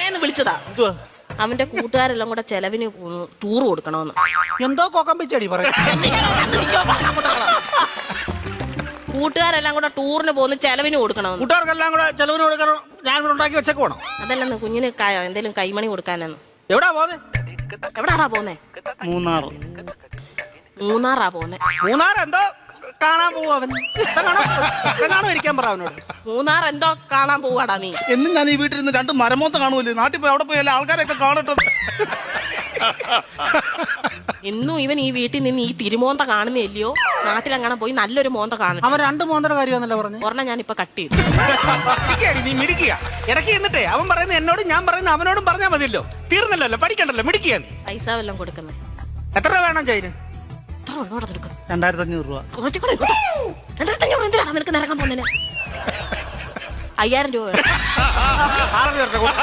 പറയാന്ന് വിളിച്ചതാ. അവന്റെ കൂട്ടുകാരെല്ലാം കൂടെ ചെലവിന് ടൂർ കൊടുക്കണമെന്ന്. എന്തോ കൊക്കം പിച്ചടി പറയും. കൂട്ടുകാരെല്ലാം കൂടെ ടൂറിന് പോകുന്ന ചെലവിന് കൊടുക്കണമെന്ന്. കൂട്ടുകാർക്കെല്ലാം കൂടെ ചെലവിന് കൊടുക്കണം. ഞാൻ ഇവിടെ ഉണ്ടാക്കി വെച്ചേക്ക് വേണം. അതല്ലെന്ന് കുഞ്ഞിന് എന്തേലും കൈമണി കൊടുക്കാനെന്ന്. എവിടാ പോന്നെ? എവിടാടാ പോന്നെ? മൂന്നാറാ പോന്നെ. മൂന്നാർ എന്തോ കാണാൻ പോവും അവൻ. കാണോ ഇരിക്കാൻ പറ അവനോട്. മൂന്നാർ എന്തോ കാണാൻ പോവാടാ നീ. എന്നും ഞാൻ ഈ വീട്ടിൽ നിന്ന് 2 മരമോത്ത കാണുമല്ലോ. നാട്ടിൽ പോയി അവിടെ പോയി എല്ലാ ആൾക്കാരൊക്കെ കാണട്ടെ. എന്നും ഇവൻ ഈ വീട്ടിൽ നിന്ന് ഈ തിരുമോന്ത കാണുന്നില്ലയോ? നാട്ടിലെങ്ങനെ പോയി നല്ലൊരു മോന്ത കാണും. അവൻ 2 മോന്തയുടെ കാര്യമാണല്ലോ പറഞ്ഞു. ഒരെണ്ണം ഞാൻ ഇപ്പൊ കട്ട് ചെയ്തു. നീ മിടിക്കുക. ഇടയ്ക്ക് എന്നിട്ടേ അവൻ പറയുന്നത് എന്നോടും ഞാൻ പറയുന്നത് അവനോടും പറഞ്ഞാൽ മതിയല്ലോ. തീർന്നല്ലോ, പഠിക്കണ്ടല്ലോ, മിടിക്കുക. നീ പൈസ വല്ലതും കൊടുക്കുന്നത് എത്ര രൂപ വേണം ചൈന്? 2500 രൂപ. 2500 എന്തിനാണ് നിനക്ക് നിറങ്ങാൻ പോകുന്നതിന്? 5000 രൂപ വേണം.